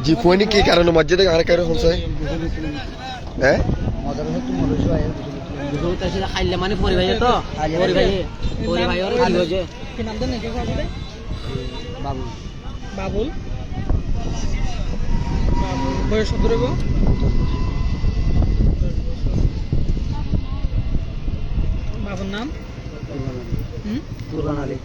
जी phone की कारण मस्जिद आने कर हमसे हैं খাইলে মানে পরিবাই তো পরিবাই আর কি হয়েছে কি নাম দেন নাকি বাবুল বাবুল বয়স কত রইব বাবুর নাম কুরবান Ali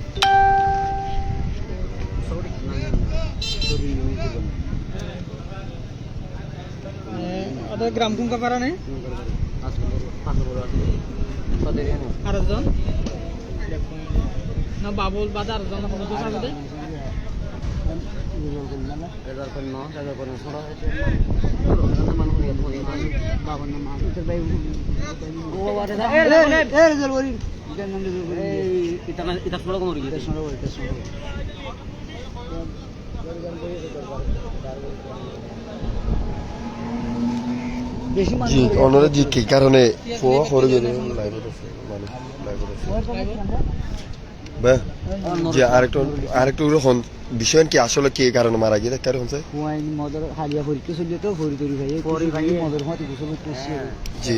ada gram kungka para nih আরেকজন না বাবুল বাদে আরেকজন কত তো সাথে দে এদার কোন না এদার কোন ছড়া হয়েছে নাম হয়ে ধরে বাবার নাম আছে ভাই ও বাবারে এ রেজাল ওরি এই এটা ছড়া কোন ওরি এটা ছড়া জি ওনারা জি কি কারণে ফোয়া করে গেলে লাইভ বা জি আরেকটু হন বিষয় কি আসলে কি কারণে মারা গিয়ে কারণ হচ্ছে ওয়াইন মদর হালিয়া পরীক্ষা চলছে তো ভরি তরি ভাই মদর হাতে গোসল করতেছে জি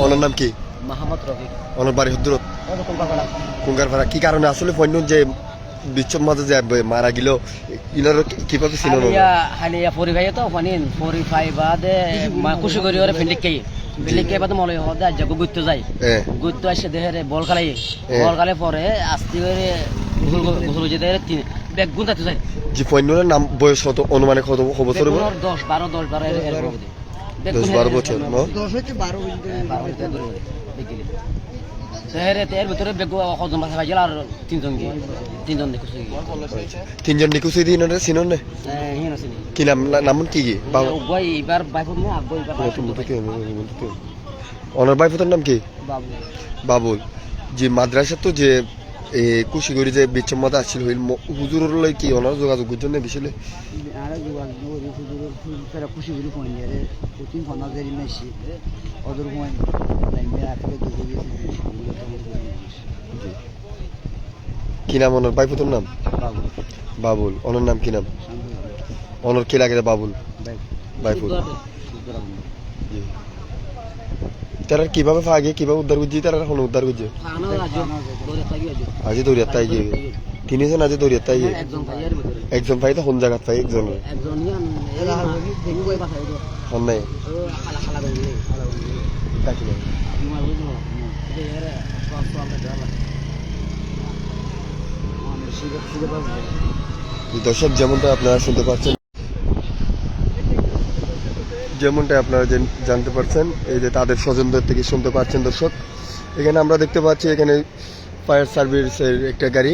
ওনার নাম কি মোহাম্মদ রফিক ওনার বাড়ি হদ্দুরত কুঙ্গারপাড়া কি কারণে আসলে পণ্য যে বিচ্ছম মাঝে যে মারা গেল ইনার কিভাবে ছিল হালিয়া পরিবাই তো ফানিন পরিবাই বাদে খুশি করি ওরে ফিন্ডিককে ফিন্ডিককে বাদে মলে হদা জাগো গুত্ত যায় গুত্ত আসে দেহরে বল খেলে পরে আস্তি করে গোসল যেতে তিন ব্যাগ গুনতে যায় জি পণ্যের নাম বয়স কত অনুমানে কত বছর হবে 10 12 এর 10 12 বছর 10 হচ্ছে 12 দেখলি শহরে তের ভিতরে বেগ কজন মাথা ভাইছিল আর তিনজন দেখুছি তিনজন নিকুছি দিন না সিনন না হিনো সিনি কি নাম কি বাবা বই এবার বাইফুত না আব্বই এবার তুমি তো কি ওনার বাইফুতের নাম কি বাবুল জি মাদ্রাসা তো যে কুশিগড়ি যে বিচ্ছম্মতা আসছিল হইল হুজুরের লই কি ওনার যোগাযোগ জন্য বিশলে আর যোগাযোগ ওই হুজুরের ফেরা কুশিগড়ি কোন যারে কোচিং ফোন দেরি মেশি ওদের কোন লাইনে রাখতে দুপুরে কি নাম ওনার বাইফুতের নাম বাবুল ওনার নাম কি নাম ওনার কি লাগে বাবুল বাইফুত তারা কিভাবে ফাগে কিভাবে উদ্ধার করছি তারা এখন উদ্ধার করছে আজি দৌড়িয়াত তাই গিয়ে তিনজন আজি দৌড়িয়াত তাই গিয়ে একজন ভাই তো কোন জায়গাত পাই একজন নাই দর্শক যেমনটা আপনারা শুনতে পাচ্ছেন যেমনটা আপনারা জানতে পারছেন এই যে তাদের স্বজনদের থেকে শুনতে পাচ্ছেন দর্শক এখানে আমরা দেখতে পাচ্ছি এখানে ফায়ার সার্ভিসের একটা গাড়ি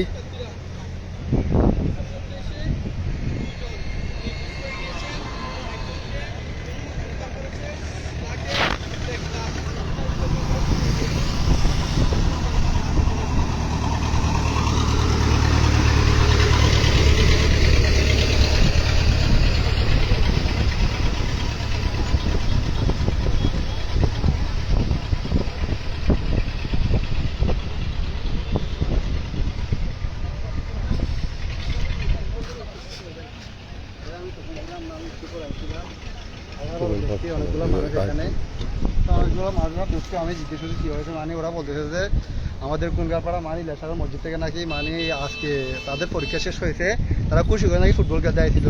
আমি জিজ্ঞেস করছি কি হয়েছে মানে ওরা বলতেছে যে আমাদের কুঙ্গারপাড়া মানি লেসাগর মসজিদ থেকে নাকি মানে আজকে তাদের পরীক্ষা শেষ হয়েছে তারা খুশি করে নাকি ফুটবল খেলতে আইছিল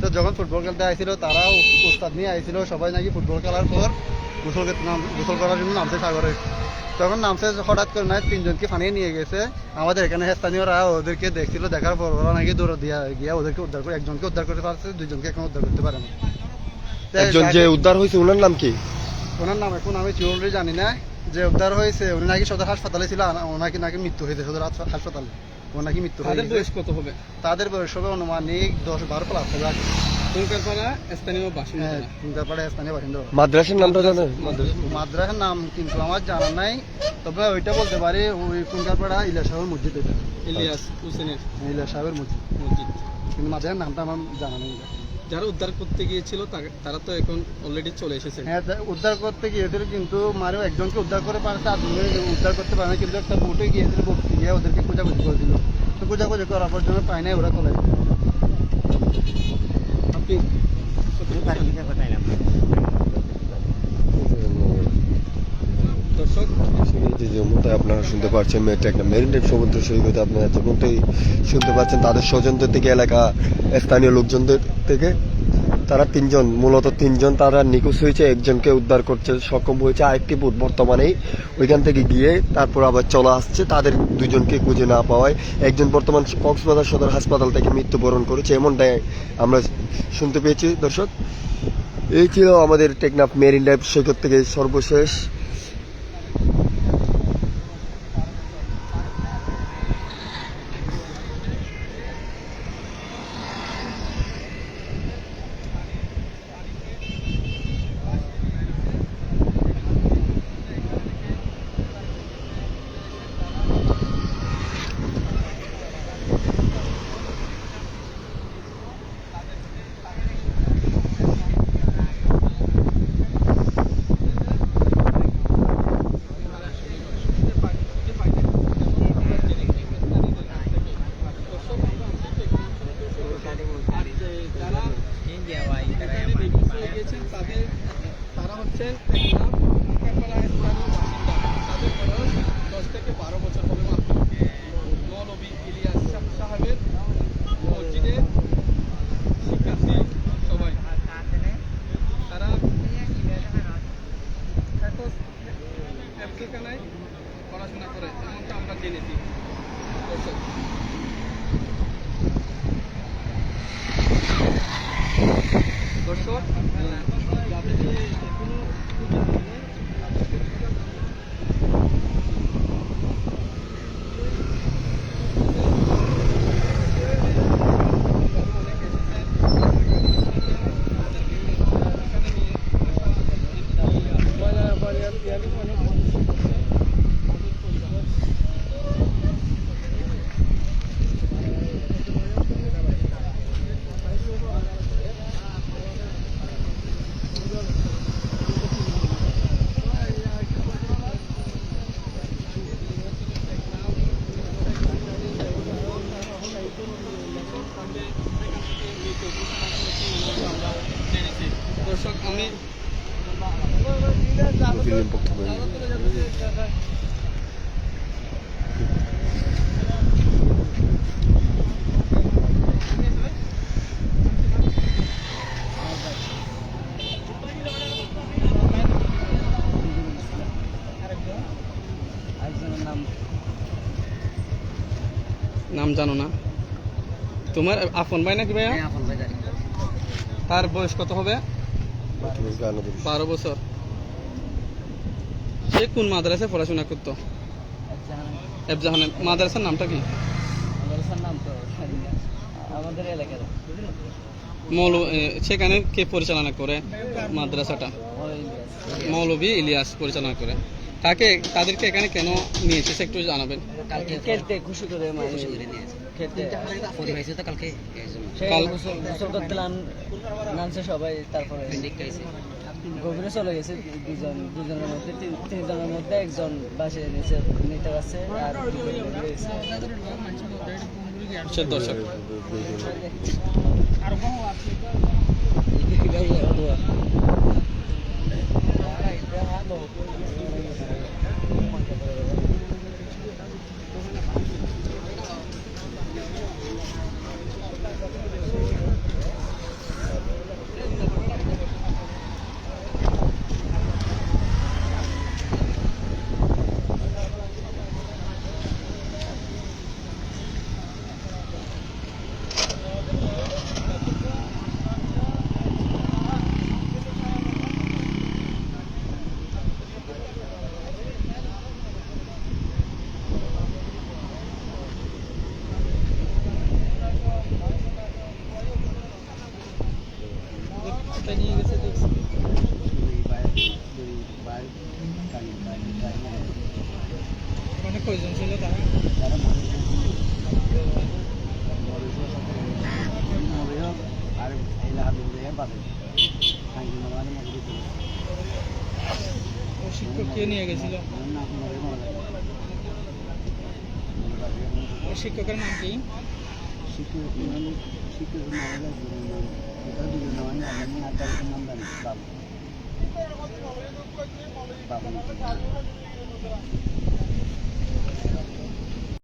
তো যখন ফুটবল খেলতে আইছিল তারা উস্তাদ নিয়ে আইছিল সবাই নাকি ফুটবল খেলার পর গোসল করার জন্য নামছে সাগরে তখন নামছে হঠাৎ করে না তিনজনকে ফানিয়ে নিয়ে গেছে আমাদের এখানে স্থানীয়রা ওদেরকে দেখছিল দেখার পর ওরা নাকি দৌড় দিয়ে গিয়া ওদেরকে উদ্ধার করে একজনকে উদ্ধার করতে পারছে দুইজনকে এখন উদ্ধার করতে পারেনি একজন যে উদ্ধার হয়েছে ওনার নাম কি ওনার নাম এখন আমি চিরলি জানি না যে উদ্ধার হয়েছে উনি নাকি সদর হাসপাতালে ছিল ওনাকে নাকি মৃত্যু হয়েছে সদর হাসপাতালে ওর নাকি মৃত্যু হয়েছে বয়স কত হবে তাদের বয়স হবে অনুমানিক 10-12 প্লাস হবে কুঙ্কারপাড়া স্থানীয় বাসিন্দা কুঙ্কারপাড়া স্থানীয় বাসিন্দা মাদ্রাসার নামটা জানেন মাদ্রাসার নাম কিন্তু আমার জানা নাই তবে ওইটা বলতে পারি ওই কুঙ্কারপাড়া ইলিয়াস সাহেবের মসজিদ ইলিয়াস হোসেনের ইলিয়াস সাহেবের মসজিদ মসজিদ কিন্তু মাদ্রাসার নামটা আমার জানা নেই যারা উদ্ধার করতে গিয়েছিল তারা তো এখন অলরেডি চলে এসেছে। হ্যাঁ, উদ্ধার করতে গিয়েছিল কিন্তু মারেও একজনকে উদ্ধার করে পারছে, আর দুজনকে উদ্ধার করতে পারে না, কিন্তু একটা বোটে গিয়েছিল, বোট গিয়ে ওদেরকে খোঁজাখুঁজি করেছিল, তো খোঁজাখুঁজি করার পর জন্য পায় নাই, ওরা চলে গেছে। আপনি দর্শক যে যেমনটাই আপনারা শুনতে পাচ্ছেন, এটা একটা মেরিন ড্রাইভ সমুদ্র সৈকতে আপনারা যেমনটাই শুনতে পাচ্ছেন তাদের স্বজনদের থেকে, এলাকা স্থানীয় লোকজনদের থেকে, তারা মূলত তিনজন তারা নিখোঁজ হয়েছে, একজনকে উদ্ধার করতে সক্ষম হয়েছে, আরেকটি বোট বর্তমানেই ওইখান থেকে গিয়ে তারপর আবার চলে আসছে, তাদের দুজনকে খুঁজে না পাওয়ায় একজন বর্তমান কক্সবাজার সদর হাসপাতাল থেকে মৃত্যুবরণ করেছে, এমনটাই আমরা শুনতে পেয়েছি। দর্শক, এই ছিল আমাদের টেকনাফ মেরিন ড্রাইভ সৈকত থেকে সর্বশেষ তারা হচ্ছেন টেকনাফ কুঙ্কাপাড়া স্থানীয় বাসিন্দা। তাদের বয়স 10 থেকে 12 বছর হবে মাত্র। মৌলভী ইলিয়াস সাহেবের মসজিদে শিক্ষার্থী সবাই। তারা একখানায় পড়াশোনা করে, এমনটা আমরা জেনেছি। দর্শক, দর্শক দর্শক আমি নাম জানো না? তোমার আপন ভাই নাকি ভাইয়া? তার বয়স কত হবে? 12 বছর। সে কোন মাদ্রাসায় পড়াশোনা করতো? এফজাহান। মাদ্রাসার নামটা কি? আমাদের এলাকার সেখানে কে পরিচালনা করে মাদ্রাসাটা? মৌলভী ইলিয়াস পরিচালনা করে। তাদেরকে এখানে কেন নিয়ে এসেছে একটু জানাবেন। কালকে খেলতে খুশি করে খেলতে তো কালকে গোসল করতে নামছে সবাই, তারপরে গভীরে চলে গেছে দুজনের মধ্যে, তিনজনের মধ্যে একজন বাসে নিতে পারছে আর দর্শক নিয়ে গেছে দেখছি। অনেক কয়জন ছিল তারা? আর এই লাহাদুল দিয়ে বাদে কাঙ্কি মামার মধ্যে দিতে ও শিক্ষক কে নিয়ে গেছিল? না মরে মরে ও শিক্ষকের নাম কি? শিক্ষক শিক্ষক মারা গেছে এটা দুজন নাম আমি আর তার নাম জানি বাবু বাবু